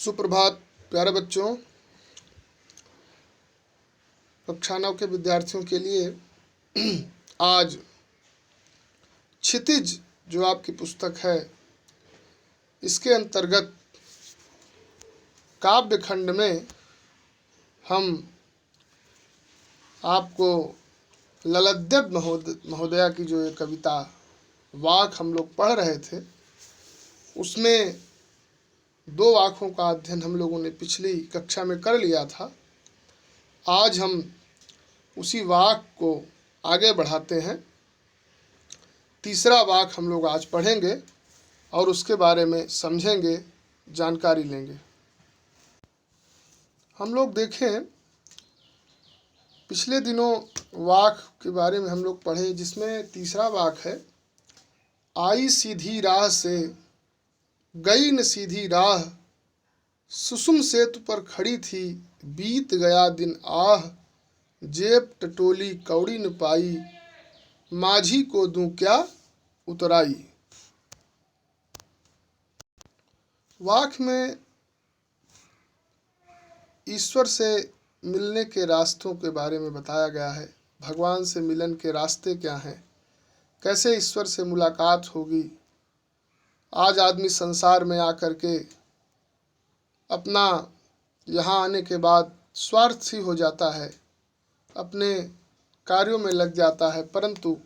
सुप्रभात प्यारे बच्चों। कक्षा 9 के विद्यार्थियों के लिए आज क्षितिज जो आपकी पुस्तक है, इसके अंतर्गत काव्य खंड में हम आपको ललद्यद महोदया की जो एक कविता वाक हम लोग पढ़ रहे थे, उसमें 2 वाकों का अध्ययन हम लोगों ने पिछली कक्षा में कर लिया था। आज हम उसी वाक को आगे बढ़ाते हैं। तीसरा वाक हम लोग आज पढ़ेंगे और उसके बारे में समझेंगे, जानकारी लेंगे। हम लोग देखें, पिछले दिनों वाक के बारे में हम लोग पढ़े, जिसमें तीसरा वाक है, आई सीधी राह से गई न सीधी राह, सुसुम सेतु पर खड़ी थी बीत गया दिन आह, जेब टटोली कौड़ी न पाई, माझी को दूं क्या उतराई। वाक में ईश्वर से मिलने के रास्तों के बारे में बताया गया है। भगवान से मिलन के रास्ते क्या हैं, कैसे ईश्वर से मुलाकात होगी। आज आदमी संसार में आकर के अपना यहाँ आने के बाद स्वार्थी हो जाता है, अपने कार्यों में लग जाता है, परंतु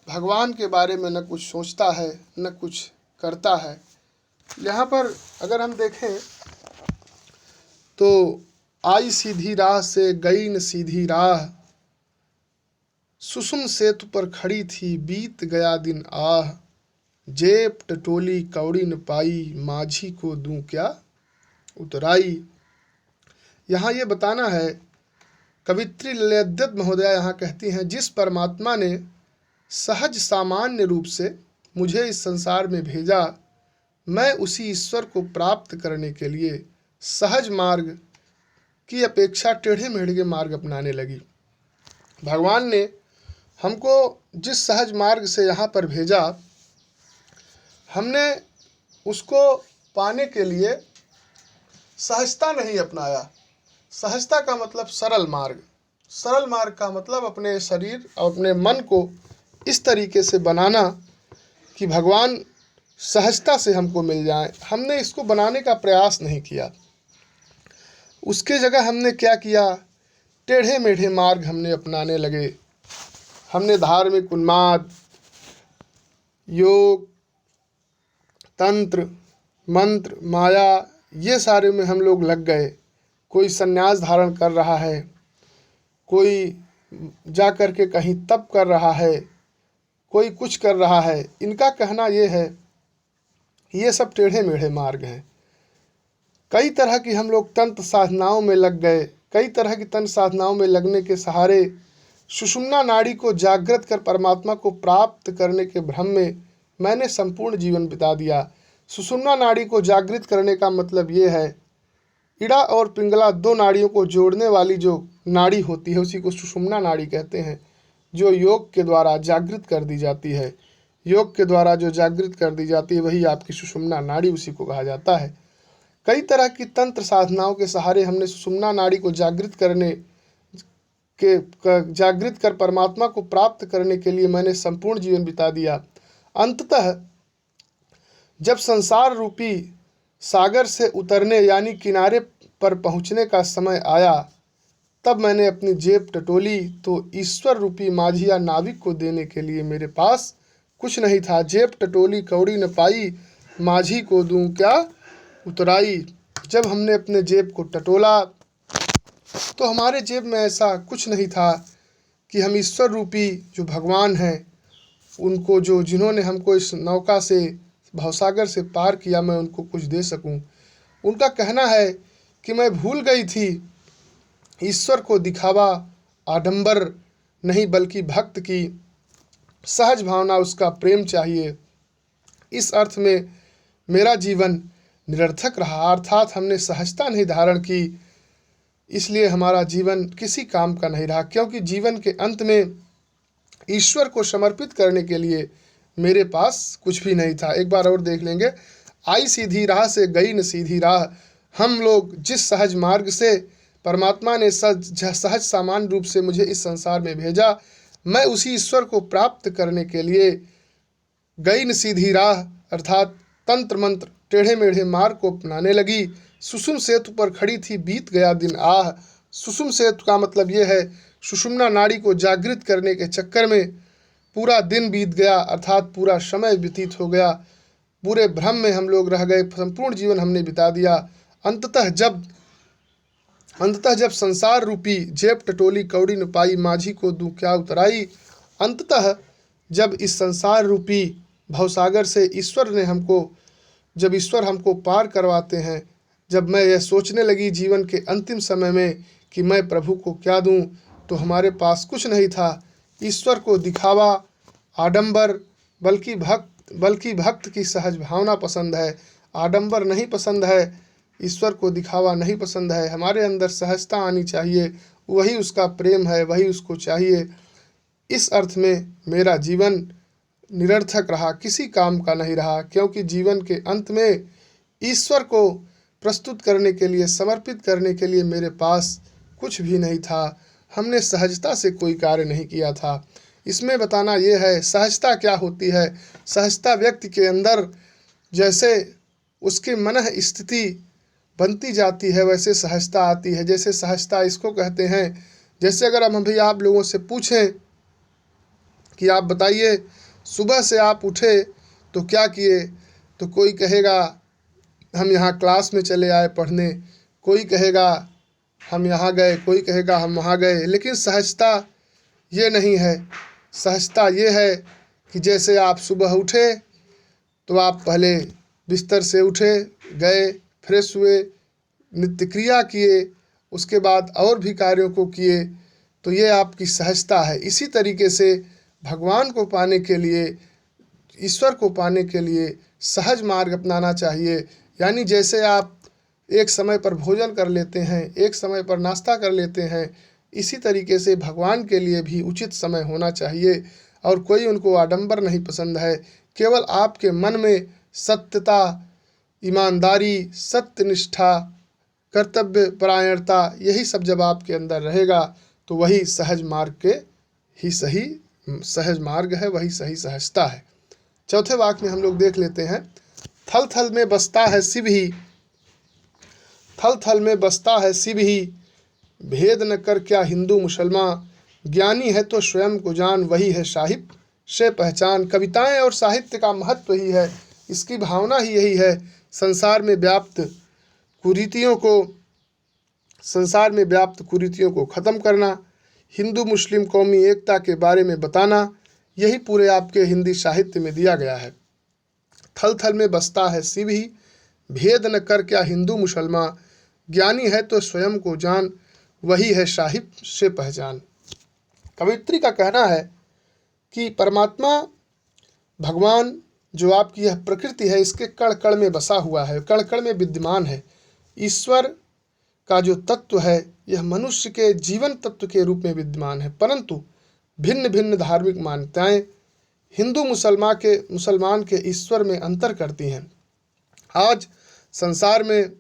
भगवान के बारे में न कुछ सोचता है न कुछ करता है। यहाँ पर अगर हम देखें तो आई सीधी राह से गई न सीधी राह, सुसुम सेतु पर खड़ी थी बीत गया दिन आह, जेब टटोली कौड़ी न पाई, माझी को दूं क्या उतराई। यहाँ ये बताना है, कवित्री ललद्यद महोदया यहाँ कहती हैं, जिस परमात्मा ने सहज सामान्य रूप से मुझे इस संसार में भेजा, मैं उसी ईश्वर को प्राप्त करने के लिए सहज मार्ग की अपेक्षा टेढ़े मेढ़े मार्ग अपनाने लगी। भगवान ने हमको जिस सहज मार्ग से यहाँ पर भेजा, हमने उसको पाने के लिए सहजता नहीं अपनाया। सहजता का मतलब सरल मार्ग। सरल मार्ग का मतलब अपने शरीर और अपने मन को इस तरीके से बनाना कि भगवान सहजता से हमको मिल जाए। हमने इसको बनाने का प्रयास नहीं किया। उसके जगह हमने क्या किया, टेढ़े मेढ़े मार्ग हमने अपनाने लगे। हमने धार्मिक उन्माद, योग, तंत्र, मंत्र, माया, ये सारे में हम लोग लग गए। कोई संन्यास धारण कर रहा है, कोई जा कर के कहीं तप कर रहा है, कोई कुछ कर रहा है। इनका कहना ये है, ये सब टेढ़े मेढ़े मार्ग हैं। कई तरह की हम लोग तंत्र साधनाओं में लग गए। कई तरह की तंत्र साधनाओं में लगने के सहारे सुषुम्ना नाड़ी को जागृत कर परमात्मा को प्राप्त करने के भ्रम में मैंने संपूर्ण जीवन बिता दिया। सुषुम्ना नाड़ी को जागृत करने का मतलब ये है, इड़ा और पिंगला 2 नाड़ियों को जोड़ने वाली जो नाड़ी होती है, उसी को सुषुम्ना नाड़ी कहते हैं, जो योग के द्वारा जागृत कर दी जाती है। योग के द्वारा जो जागृत कर दी जाती है वही आपकी सुषुम्ना नाड़ी, उसी को कहा जाता है। कई तरह की तंत्र साधनाओं के सहारे हमने सुषुम्ना नाड़ी को जागृत कर परमात्मा को प्राप्त करने के लिए मैंने संपूर्ण जीवन बिता दिया। अंततः जब संसार रूपी सागर से उतरने यानी किनारे पर पहुंचने का समय आया, तब मैंने अपनी जेब टटोली तो ईश्वर रूपी माझी या नाविक को देने के लिए मेरे पास कुछ नहीं था। जेब टटोली कौड़ी न पाई, माझी को दूं क्या उतराई। जब हमने अपने जेब को टटोला तो हमारे जेब में ऐसा कुछ नहीं था कि हम ईश्वर रूपी जो भगवान हैं, उनको जिन्होंने हमको इस नौका से, भवसागर से पार किया, मैं उनको कुछ दे सकूं। उनका कहना है कि मैं भूल गई थी ईश्वर को दिखावा आडंबर नहीं, बल्कि भक्त की सहज भावना, उसका प्रेम चाहिए। इस अर्थ में मेरा जीवन निरर्थक रहा, अर्थात हमने सहजता नहीं धारण की, इसलिए हमारा जीवन किसी काम का नहीं रहा। क्योंकि जीवन के अंत में ईश्वर को समर्पित करने के लिए मेरे पास कुछ भी नहीं था। एक बार और देख लेंगे, आई सीधी राह से गई न सीधी राह, हम लोग जिस सहज मार्ग से परमात्मा ने सहज सामान्य रूप से मुझे इस संसार में भेजा, मैं उसी ईश्वर को प्राप्त करने के लिए गई न सीधी राह अर्थात तंत्र मंत्र टेढ़े मेढ़े मार्ग को अपनाने लगी। सुषुम सेतु पर खड़ी थी, बीत गया दिन आह। सुषुम सेतु का मतलब ये है, सुषुम्ना नाड़ी को जागृत करने के चक्कर में पूरा दिन बीत गया, अर्थात पूरा समय व्यतीत हो गया। पूरे भ्रम में हम लोग रह गए, संपूर्ण जीवन हमने बिता दिया। अंततः जब संसार रूपी जेब टटोली कौड़ी न पाई, माझी को दूं क्या उतराई। अंततः जब इस संसार रूपी भवसागर से जब ईश्वर हमको पार करवाते हैं, जब मैं यह सोचने लगी जीवन के अंतिम समय में कि मैं प्रभु को क्या दूं, तो हमारे पास कुछ नहीं था। ईश्वर को दिखावा, आडंबर, बल्कि भक्त की सहज भावना पसंद है। आडंबर नहीं पसंद है, ईश्वर को दिखावा नहीं पसंद है। हमारे अंदर सहजता आनी चाहिए, वही उसका प्रेम है, वही उसको चाहिए। इस अर्थ में मेरा जीवन निरर्थक रहा, किसी काम का नहीं रहा, क्योंकि जीवन के अंत में ईश्वर को प्रस्तुत करने के लिए, समर्पित करने के लिए मेरे पास कुछ भी नहीं था। हमने सहजता से कोई कार्य नहीं किया था। इसमें बताना ये है सहजता क्या होती है। सहजता व्यक्ति के अंदर जैसे उसके मन स्थिति बनती जाती है, वैसे सहजता आती है। जैसे सहजता इसको कहते हैं, जैसे अगर हम अभी आप लोगों से पूछें कि आप बताइए सुबह से आप उठे तो क्या किए, तो कोई कहेगा हम यहाँ क्लास में चले आए पढ़ने, कोई कहेगा हम यहाँ गए, कोई कहेगा हम वहाँ गए। लेकिन सहजता ये नहीं है। सहजता ये है कि जैसे आप सुबह उठे तो आप पहले बिस्तर से उठे, गए, फ्रेश हुए, नित्य क्रिया किए, उसके बाद और भी कार्यों को किए, तो ये आपकी सहजता है। इसी तरीके से भगवान को पाने के लिए, ईश्वर को पाने के लिए सहज मार्ग अपनाना चाहिए। यानी जैसे आप एक समय पर भोजन कर लेते हैं, एक समय पर नाश्ता कर लेते हैं, इसी तरीके से भगवान के लिए भी उचित समय होना चाहिए। और कोई उनको आडंबर नहीं पसंद है। केवल आपके मन में सत्यता, ईमानदारी, सत्यनिष्ठा, कर्तव्य परायणता, यही सब जब आपके अंदर रहेगा तो वही सहज मार्ग के ही सही सहज मार्ग है, वही सही सहजता है। चौथे वाक्य में हम लोग देख लेते हैं, थल थल में बसता है शिव ही, थल थल में बसता है शिव ही, भेद न कर क्या हिंदू मुसलमान, ज्ञानी है तो स्वयं को जान, वही है साहिब से पहचान। कविताएं और साहित्य का महत्व ही है, इसकी भावना ही यही है, संसार में व्याप्त कुरीतियों को ख़त्म करना, हिंदू मुस्लिम कौमी एकता के बारे में बताना, यही पूरे आपके हिंदी साहित्य में दिया गया है। थल थल में बसता है शिव ही, भेद न कर क्या हिंदू मुसलमान, ज्ञानी है तो स्वयं को जान, वही है साहिब से पहचान। कवयित्री का कहना है कि परमात्मा भगवान जो आपकी यह प्रकृति है, इसके कण कण में बसा हुआ है, कण कण में विद्यमान है। ईश्वर का जो तत्व है यह मनुष्य के जीवन तत्व के रूप में विद्यमान है, परंतु भिन्न भिन्न धार्मिक मान्यताएं हिंदू मुसलमान के ईश्वर में अंतर करती हैं। आज संसार में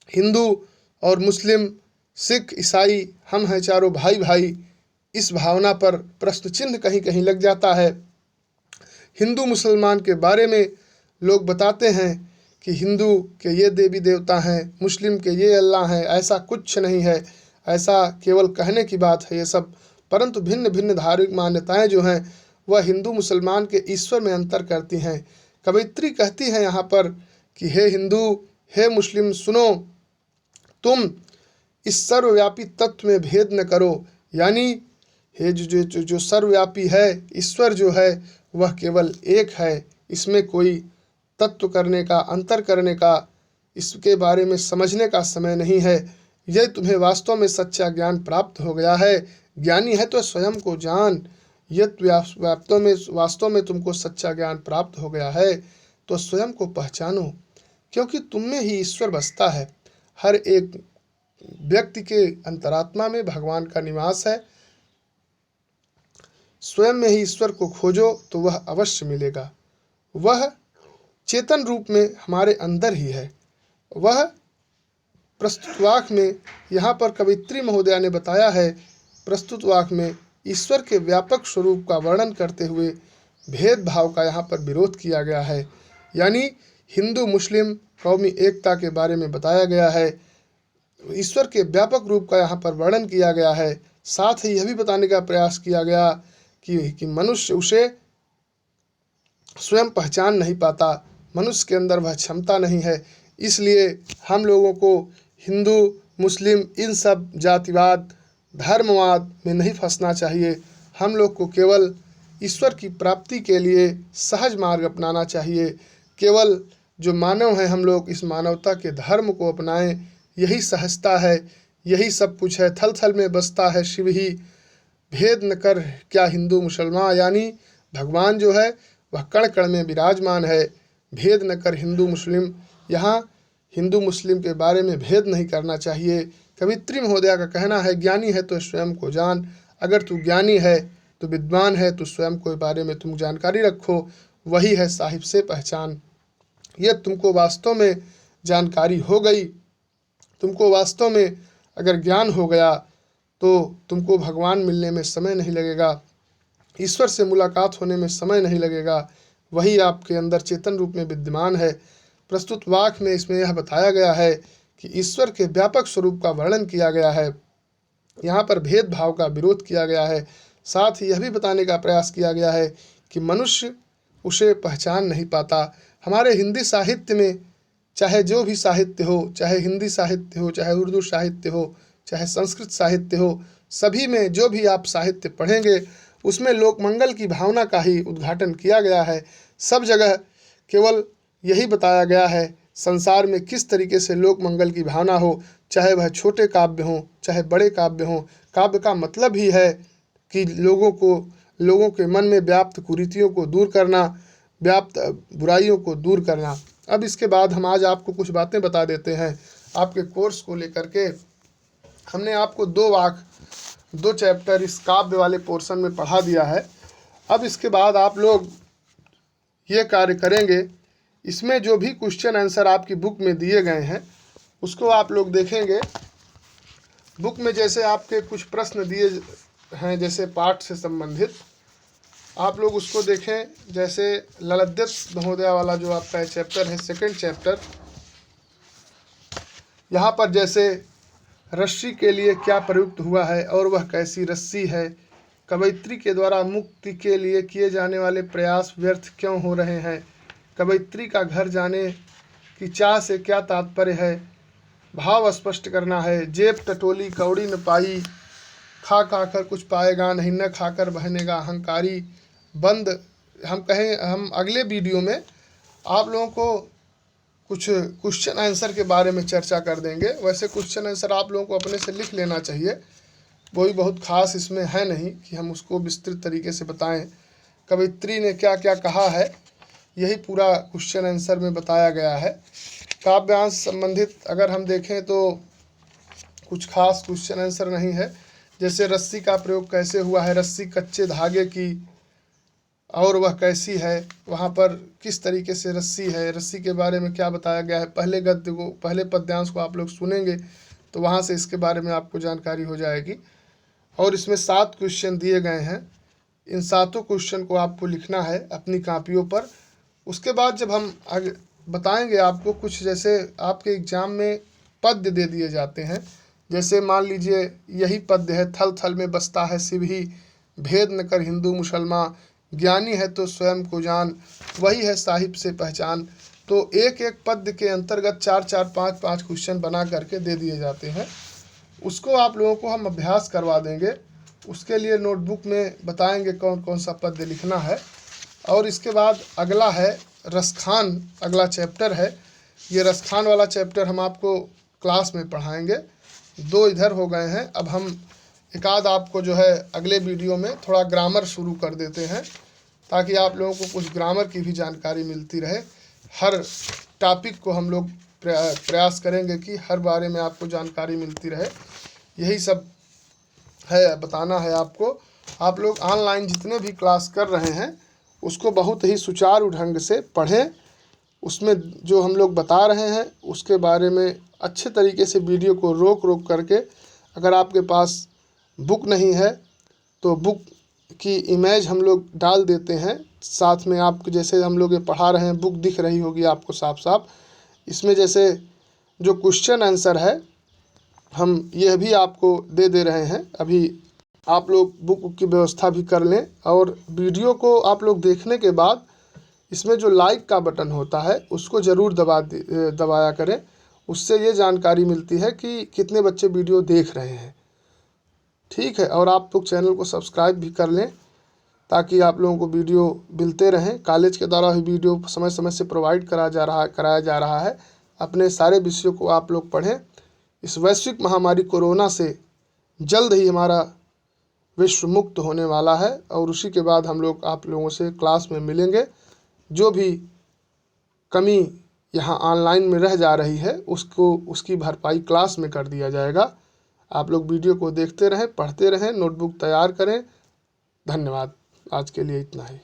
हिंदू और मुस्लिम, सिख, ईसाई, हम हैं चारों भाई भाई, इस भावना पर प्रश्न चिन्ह कहीं कहीं लग जाता है। हिंदू मुसलमान के बारे में लोग बताते हैं कि हिंदू के ये देवी देवता हैं, मुस्लिम के ये अल्लाह हैं। ऐसा कुछ नहीं है, ऐसा केवल कहने की बात है ये सब। परंतु भिन्न भिन्न धार्मिक मान्यताएं जो हैं वह हिंदू मुसलमान के ईश्वर में अंतर करती हैं। कवयित्री कहती हैं यहाँ पर कि हे हिंदू, हे मुस्लिम, सुनो, तुम इस सर्वव्यापी तत्व में भेद न करो। यानी हे जो सर्वव्यापी है, ईश्वर जो है वह केवल एक है, इसमें कोई तत्व करने का, अंतर करने का, इसके बारे में समझने का समय नहीं है। यदि तुम्हें वास्तव में सच्चा ज्ञान प्राप्त हो गया है, ज्ञानी है तो स्वयं को जान, यदि वास्तव में तुमको सच्चा ज्ञान प्राप्त हो गया है तो स्वयं को पहचानो, क्योंकि तुम में ही ईश्वर बसता है। हर एक व्यक्ति के अंतरात्मा में भगवान का निवास है। स्वयं में ही ईश्वर को खोजो तो वह अवश्य मिलेगा। वह चेतन रूप में हमारे अंदर ही है, वह प्रस्तुत वाक्य में यहाँ पर कवित्री महोदया ने बताया है, प्रस्तुत वाक्य में ईश्वर के व्यापक स्वरूप का वर्णन करते हुए भेदभाव का यहाँ पर विरोध किया गया है। यानी हिंदू मुस्लिम कौमी एकता के बारे में बताया गया है, ईश्वर के व्यापक रूप का यहाँ पर वर्णन किया गया है। साथ ही यह भी बताने का प्रयास किया गया कि मनुष्य उसे स्वयं पहचान नहीं पाता, मनुष्य के अंदर वह क्षमता नहीं है। इसलिए हम लोगों को हिंदू मुस्लिम इन सब जातिवाद धर्मवाद में नहीं फंसना चाहिए। हम लोग को केवल ईश्वर की प्राप्ति के लिए सहज मार्ग अपनाना चाहिए। केवल जो मानव हैं हम लोग इस मानवता के धर्म को अपनाएं, यही सहजता है, यही सब कुछ है। थल थल में बसता है शिव ही, भेद न कर क्या हिंदू मुसलमान। यानी भगवान जो है वह कण कण में विराजमान है, भेद न कर हिंदू मुस्लिम। यहाँ हिंदू मुस्लिम के बारे में भेद नहीं करना चाहिए। कवित्री महोदया का कहना है, ज्ञानी है तो स्वयं को जान। अगर तू ज्ञानी है तो विद्वान है तो स्वयं के बारे में तुम जानकारी रखो, वही है साहिब से पहचान। ये तुमको वास्तव में जानकारी हो गई, तुमको वास्तव में अगर ज्ञान हो गया तो तुमको भगवान मिलने में समय नहीं लगेगा, ईश्वर से मुलाकात होने में समय नहीं लगेगा, वही आपके अंदर चेतन रूप में विद्यमान है। प्रस्तुत वाक्य में इसमें यह बताया गया है कि ईश्वर के व्यापक स्वरूप का वर्णन किया गया है, यहाँ पर भेदभाव का विरोध किया गया है। साथ ही यह भी बताने का प्रयास किया गया है कि मनुष्य उसे पहचान नहीं पाता। हमारे हिंदी साहित्य में चाहे जो भी साहित्य हो, चाहे हिंदी साहित्य हो, चाहे उर्दू साहित्य हो, चाहे संस्कृत साहित्य हो, सभी में जो भी आप साहित्य पढ़ेंगे उसमें लोक मंगल की भावना का ही उद्घाटन किया गया है। सब जगह केवल यही बताया गया है संसार में किस तरीके से लोक मंगल की भावना हो, चाहे वह छोटे काव्य हों चाहे बड़े काव्य हों। काव्य का मतलब ही है कि लोगों के मन में व्याप्त कुरीतियों को दूर करना, व्याप्त बुराइयों को दूर करना। अब इसके बाद हम आज आपको कुछ बातें बता देते हैं आपके कोर्स को लेकर के। हमने आपको दो चैप्टर इस काव्य वाले पोर्शन में पढ़ा दिया है। अब इसके बाद आप लोग ये कार्य करेंगे, इसमें जो भी क्वेश्चन आंसर आपकी बुक में दिए गए हैं उसको आप लोग देखेंगे। बुक में जैसे आपके कुछ प्रश्न दिए हैं जैसे पाठ से संबंधित, आप लोग उसको देखें। जैसे ललित महोदया वाला जो आपका चैप्टर है, सेकंड चैप्टर, यहाँ पर जैसे रस्सी के लिए क्या प्रयुक्त हुआ है और वह कैसी रस्सी है, कवयित्री के द्वारा मुक्ति के लिए किए जाने वाले प्रयास व्यर्थ क्यों हो रहे हैं, कवयित्री का घर जाने की चाह से क्या तात्पर्य है, भाव स्पष्ट करना है, जेब टटोली कौड़ी न पाई, खा कर कुछ पाएगा नहीं, न खाकर बहनेगा अहंकारी, बंद। हम अगले वीडियो में आप लोगों को कुछ क्वेश्चन आंसर के बारे में चर्चा कर देंगे। वैसे क्वेश्चन आंसर आप लोगों को अपने से लिख लेना चाहिए, कोई बहुत खास इसमें है नहीं कि हम उसको विस्तृत तरीके से बताएं। कवयित्री ने क्या क्या कहा है यही पूरा क्वेश्चन आंसर में बताया गया है। काव्यांश संबंधित अगर हम देखें तो कुछ खास क्वेश्चन आंसर नहीं है। जैसे रस्सी का प्रयोग कैसे हुआ है, रस्सी कच्चे धागे की और वह कैसी है, वहाँ पर किस तरीके से रस्सी है, रस्सी के बारे में क्या बताया गया है। पहले पद्यांश को आप लोग सुनेंगे तो वहाँ से इसके बारे में आपको जानकारी हो जाएगी। और इसमें 7 क्वेश्चन दिए गए हैं, इन 7 क्वेश्चन को आपको लिखना है अपनी कापियों पर। उसके बाद जब हम आगे बताएंगे आपको कुछ, जैसे आपके एग्ज़ाम में पद्य दे दिए जाते हैं। जैसे मान लीजिए यही पद्य है, थल थल में बसता है शिव ही, भेद न कर हिंदू मुसलमान, ज्ञानी है तो स्वयं को जान, वही है साहिब से पहचान। तो एक एक पद्य के अंतर्गत 4-4, 5-5 क्वेश्चन बना करके दे दिए जाते हैं। उसको आप लोगों को हम अभ्यास करवा देंगे। उसके लिए नोटबुक में बताएंगे कौन कौन सा पद्य लिखना है। और इसके बाद अगला है रसखान, अगला चैप्टर है। ये रसखान वाला चैप्टर हम आपको क्लास में पढ़ाएंगे। 2 इधर हो गए हैं, अब हम एकाध आपको जो है अगले वीडियो में थोड़ा ग्रामर शुरू कर देते हैं ताकि आप लोगों को कुछ ग्रामर की भी जानकारी मिलती रहे। हर टॉपिक को हम लोग प्रयास करेंगे कि हर बारे में आपको जानकारी मिलती रहे। यही सब है, बताना है आपको। आप लोग ऑनलाइन जितने भी क्लास कर रहे हैं उसको बहुत ही सुचारू ढंग से पढ़ें उसमें जो हम लोग बता रहे हैं उसके बारे में अच्छे तरीके से वीडियो को रोक करके, अगर आपके पास बुक नहीं है तो बुक की इमेज हम लोग डाल देते हैं साथ में। आपको जैसे हम लोग ये पढ़ा रहे हैं, बुक दिख रही होगी आपको साफ साफ। इसमें जैसे जो क्वेश्चन आंसर है हम यह भी आपको दे रहे हैं। अभी आप लोग बुक की व्यवस्था भी कर लें, और वीडियो को आप लोग देखने के बाद इसमें जो लाइक का बटन होता है उसको ज़रूर दबाया करें। उससे ये जानकारी मिलती है कि कितने बच्चे वीडियो देख रहे हैं। ठीक है, और आप लोग चैनल को सब्सक्राइब भी कर लें ताकि आप लोगों को वीडियो मिलते रहें। कॉलेज के द्वारा भी वीडियो समय समय से प्रोवाइड कराया जा रहा है। अपने सारे विषयों को आप लोग पढ़ें। इस वैश्विक महामारी कोरोना से जल्द ही हमारा विश्व मुक्त होने वाला है, और उसी के बाद हम लोग आप लोगों से क्लास में मिलेंगे। जो भी कमी यहाँ ऑनलाइन में रह जा रही है उसकी भरपाई क्लास में कर दिया जाएगा। आप लोग वीडियो को देखते रहें, पढ़ते रहें, नोटबुक तैयार करें। धन्यवाद। आज के लिए इतना ही।